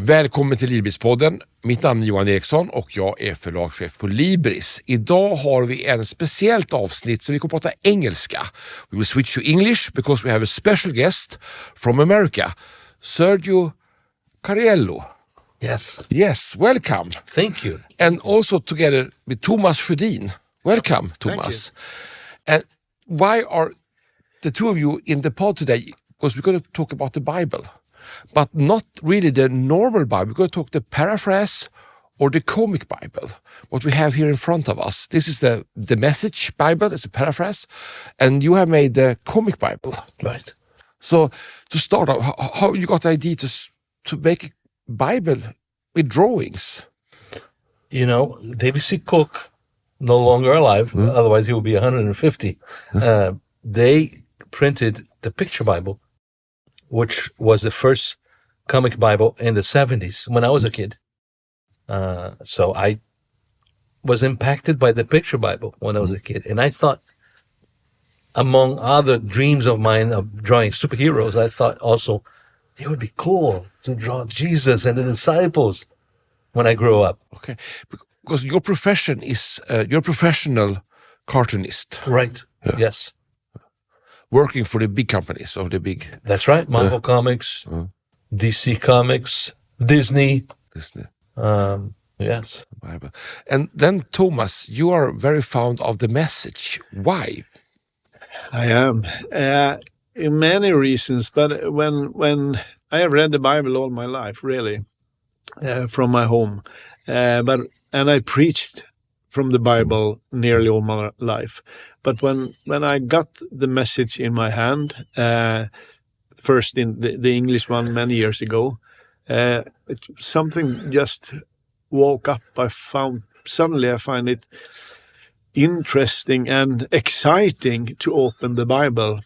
Välkommen till Librispodden. Mitt namn är Johan Eriksson och jag är förlagschef på Libris. Idag har vi en speciellt avsnitt som vi kommer att prata engelska. We will switch to English because we have a special guest from America, Sergio Cariello. Yes, welcome. Thank you. And also together with Tomas Sjödin. Welcome, Tomas. And why are the two of you in the pod today? Because we're going to talk about the Bible, but not really the normal Bible. We're going to talk the paraphrase or the comic Bible, what we have here in front of us. This is the message Bible, it's a paraphrase, and you have made the comic Bible. Right. So to start out, how you got the idea to make a Bible with drawings? You know, David C. Cook, no longer alive, otherwise he would be 150. They printed the picture Bible, which was the first comic Bible in the 70s when I was a kid. So I was impacted by the picture Bible when I was a kid. And I thought, among other dreams of mine of drawing superheroes, I thought also it would be cool to draw Jesus and the disciples when I grow up. Okay, because your profession is you're a professional cartoonist. Right. Yeah. Yes. Working for the big companies or the big... That's right. Marvel Comics, DC Comics, Disney. Yes. Bible. And then, Thomas, you are very fond of the message. Why? I am. In many reasons, but when I have read the Bible all my life, really, from my home, and I preached from the Bible nearly all my life. But when I got the message in my hand, first in the English one many years ago, something just woke up. I find it interesting and exciting to open the Bible.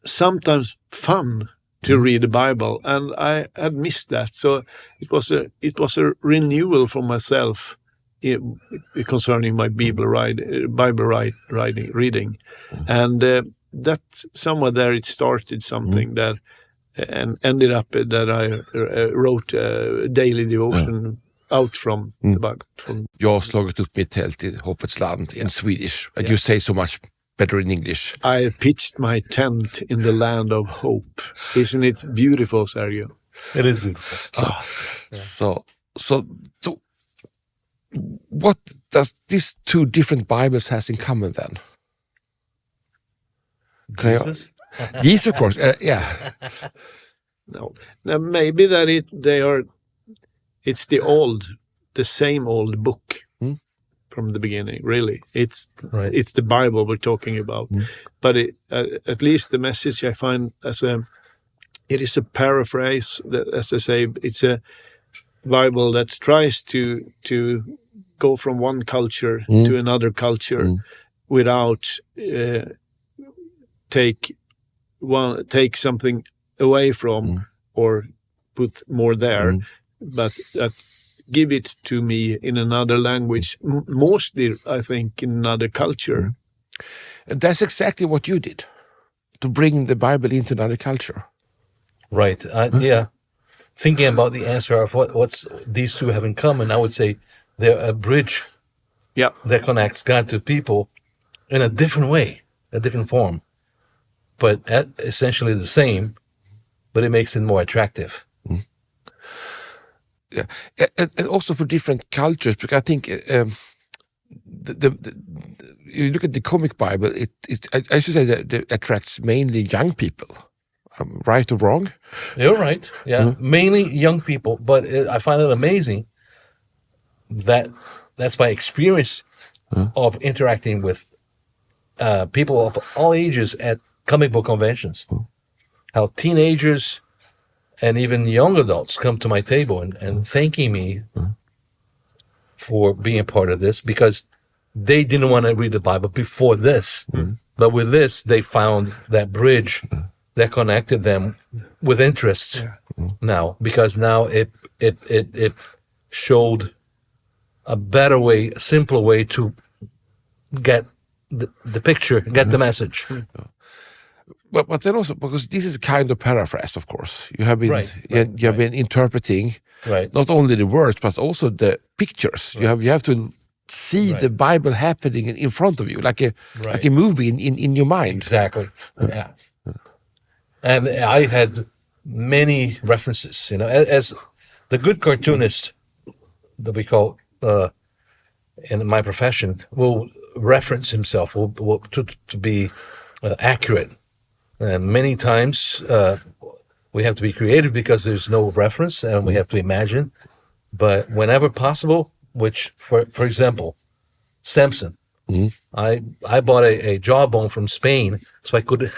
Sometimes fun to read the Bible, and I had missed that. So it was a renewal for myself concerning my Bible reading, and that somewhere there it started something that and ended up that I wrote a daily devotion out from the Bible. Jag har slagit upp mitt tält i hoppets land in Swedish, and you say so much better in English. I pitched my tent in the land of hope. Isn't it beautiful, Sergio? It is beautiful. So what does these two different Bibles has in common then? Jesus? Yes, of course. Yeah. No, now, maybe that it's the same old book from the beginning. Really, it's the Bible we're talking about. But at least the message I find it is a paraphrase. As I say, it's a Bible that tries to go from one culture to another culture without take something away from or put more there, but give it to me in another language, mostly I think in another culture. And that's exactly what you did, to bring the Bible into another culture. Right. Yeah. Thinking about the answer of what's these two have in common, I would say they're a bridge that connects God to people in a different way, a different form, but essentially the same, but it makes it more attractive. Yeah, and also for different cultures, because I think you look at the comic Bible, I should say that it attracts mainly young people. Right or wrong? You're right. Yeah, mainly young people. But I find it amazing that that's my experience of interacting with people of all ages at comic book conventions. How teenagers and even young adults come to my table and thanking me for being a part of this, because they didn't want to read the Bible before this. But with this, they found that bridge that connected them with interests now, because now it showed a better way, a simpler way to get the picture, get the message. But then also, because this is a kind of paraphrase, of course. You have been you have been interpreting not only the words but also the pictures. You have to see the Bible happening in front of you, like a movie in your mind. Exactly. Yes. And I had many references, as the good cartoonist that we call in my profession will reference himself to be accurate. And many times we have to be creative because there's no reference and we have to imagine. But whenever possible, which for example, Samson, I bought a jawbone from Spain so I could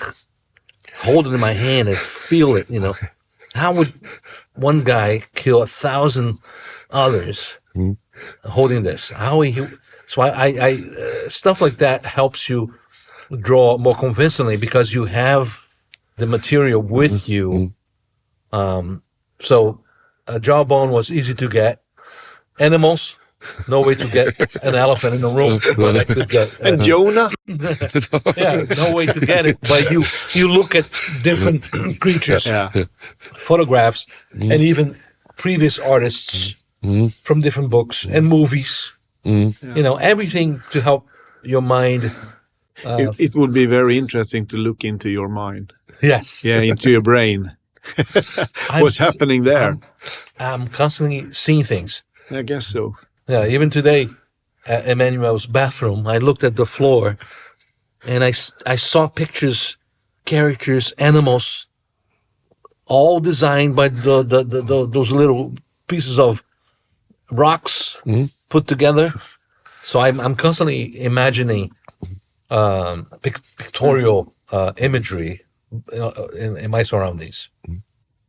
hold it in my hand and feel it. How would one guy kill 1,000 others holding this? So I stuff like that helps you draw more convincingly because you have the material with you. So a jawbone was easy to get. Animals, no way to get an elephant in the room, but I could get. And Jonah? No way to get it. But you look at different creatures, photographs, and even previous artists from different books and movies. Everything to help your mind. It would be very interesting to look into your mind. Yes. Yeah, into your brain. What's happening there? I'm constantly seeing things. I guess so. Yeah, even today at Emmanuel's bathroom, I looked at the floor and I saw pictures, characters, animals, all designed by those little pieces of rocks put together. So I'm constantly imagining pictorial imagery in my surroundings.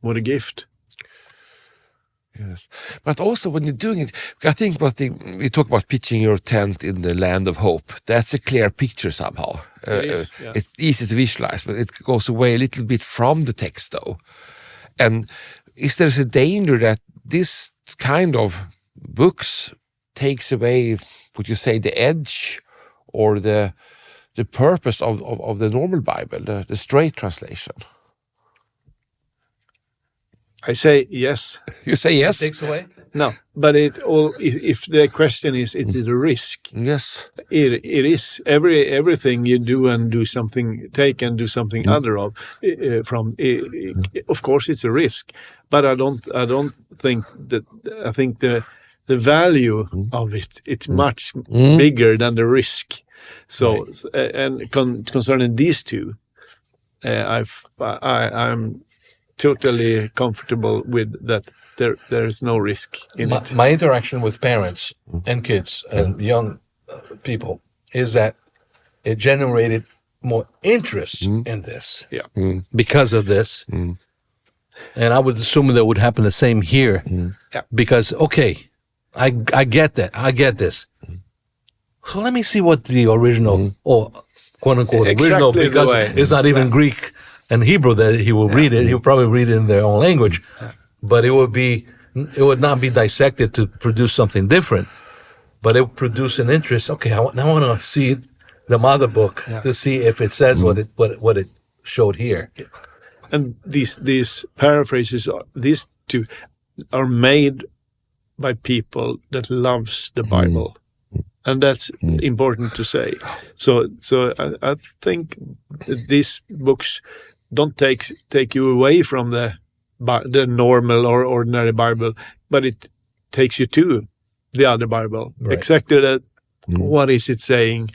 What a gift. Yes, but also when you're doing it, I think we talk about pitching your tent in the land of hope. That's a clear picture somehow. It's easy to visualize, but it goes away a little bit from the text, though. And is there a danger that this kind of books takes away, would you say, the edge or the purpose of the normal Bible, the straight translation? I say yes. You say yes? It takes away? No, but if the question is, it is a risk. Yes. It is. Everything you do and do something, take and do something other of, of course it's a risk. But I don't think that, I think the value of it's much bigger than the risk. So, and concerning these two, I'm totally comfortable with that. There is no risk in it. My interaction with parents and kids and young people is that it generated more interest in this because of this. And I would assume that would happen the same here because, okay, I get that. I get this. So let me see what the original or quote unquote original, because it's not even Greek and Hebrew that he will read it. He'll probably read it in their own language, but it would not be dissected to produce something different, but it would produce an interest. Okay, now I want to see the mother book to see if it says what it showed here. And these paraphrases, these two, are made by people that loves the Bible. And that's important to say. So I think these books don't take you away from the normal or ordinary Bible, but it takes you to the other Bible. Right. Exactly that. What is it saying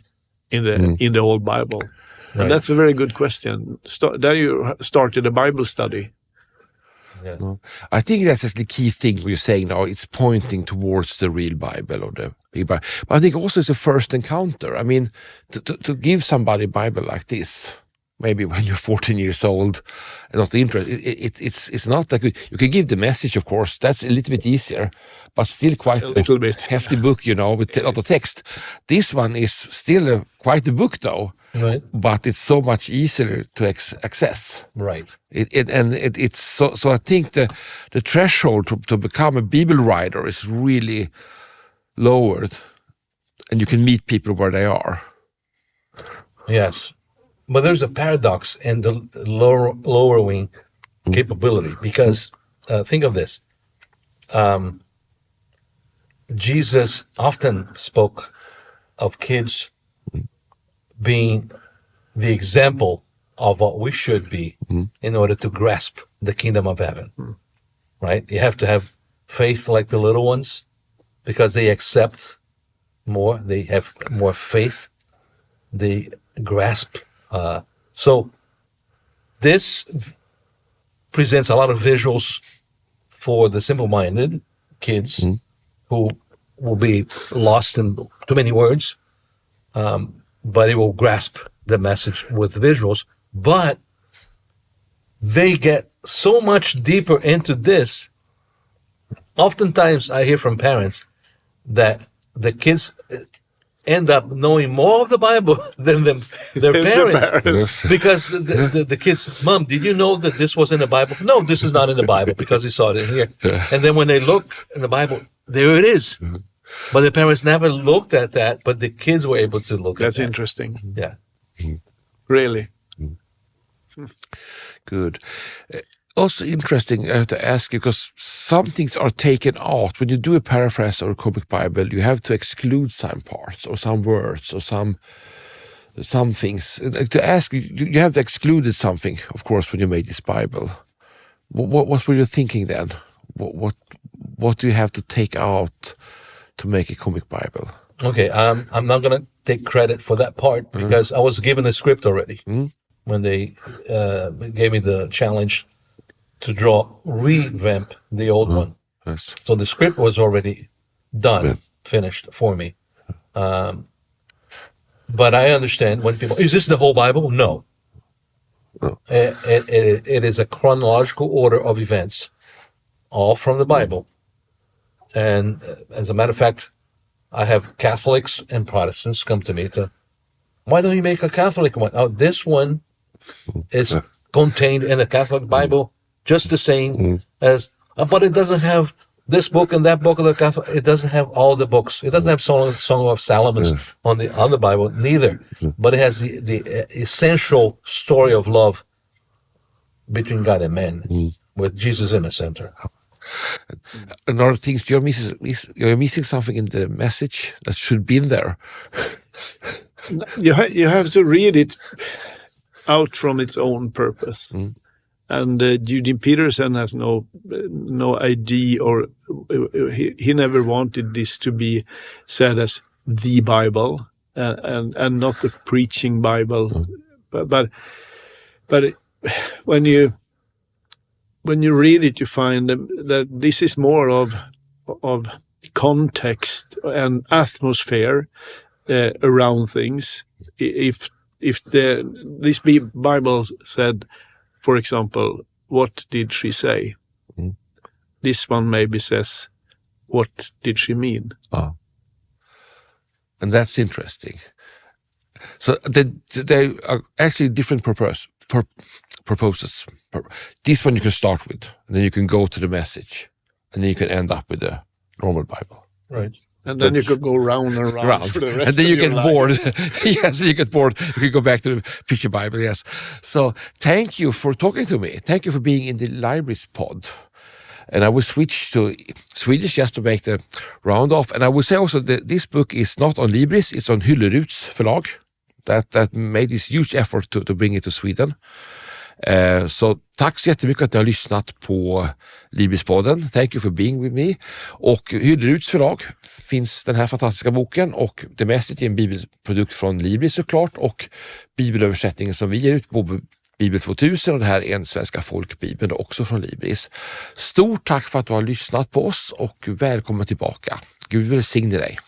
in the old Bible? Right. And that's a very good question. There you started a Bible study. Yes. I think that's the key thing you're saying now. It's pointing towards the real Bible or the big Bible. But I think also it's a first encounter. I mean, to give somebody a Bible like this, maybe when you're 14 years old and not interested, it's not that good. You can give the message, of course. That's a little bit easier, but still quite a little bit hefty book, with a lot of text. This one is still quite a book, though. Right. But it's so much easier to access. Right. It's so I think the threshold to become a Bible writer is really lowered, and you can meet people where they are. Yes. but there's a paradox in the lowering capability, because think of this. Jesus often spoke of kids being the example of what we should be in order to grasp the kingdom of heaven, right? You have to have faith like the little ones, because they accept more, they have more faith, they grasp. So this presents a lot of visuals for the simple-minded kids who will be lost in too many words, but they will grasp the message with visuals. But they get so much deeper into this. Oftentimes I hear from parents that the kids end up knowing more of the Bible than their parents. Because the kids, Mom, did you know that this was in the Bible? No, this is not in the Bible, because he saw it in here. And then when they look in the Bible, there it is. But the parents never looked at that, but the kids were able to look at that. That's interesting. Yeah. Really. Good. Also interesting, I have to ask you, because some things are taken out. When you do a paraphrase or a comic Bible, you have to exclude some parts or some words or some things. To ask you, you have excluded something, of course, when you made this Bible. What were you thinking then? What do you have to take out to make a comic Bible? Okay, I'm not going to take credit for that part, because I was given a script already when they gave me the challenge to revamp the old one. Yes. So the script was already done, finished for me. But I understand when people, is this the whole Bible? No. It is a chronological order of events, all from the Bible. And as a matter of fact, I have Catholics and Protestants come to me why don't you make a Catholic one? Oh, this one is contained in the Catholic Bible just the same as, but it doesn't have this book and that book of the Catholic. It doesn't have all the books. It doesn't have Song of Solomon on the Bible, neither. But it has the essential story of love between God and man, with Jesus in the center. Another thing, you're missing something in the message that should be in there. You have to read it out from its own purpose. And Eugene Peterson has no idea, or he never wanted this to be said as the Bible and not the preaching Bible. But when you read it, you find that this is more of context and atmosphere around things. If this Bible said, for example, what did she say? This one maybe says, what did she mean? And that's interesting. So they are actually different purposes. This one you can start with, and then you can go to the message, and then you can end up with the normal Bible. Right. And then you could go round and round for the rest and then you of your get life. bored. Yes, you get bored. You can go back to the picture Bible, yes. So thank you for talking to me. Thank you for being in the Librispodden. And I will switch to Swedish just to make the round off. And I will say also that this book is not on Libris, it's on Hylleruds förlag. That made this huge effort to bring it to Sweden. Så tack så jättemycket att ni har lyssnat på Librispodden. Thank you for being with me. Och Hylleruds förlag finns den här fantastiska boken, och det mesta är en bibelprodukt från Libris såklart, och bibelöversättningen som vi ger ut på Bibel 2000, och det här är en svenska folkbibeln också från Libris. Stort tack för att du har lyssnat på oss, och välkommen tillbaka. Gud välsigne dig.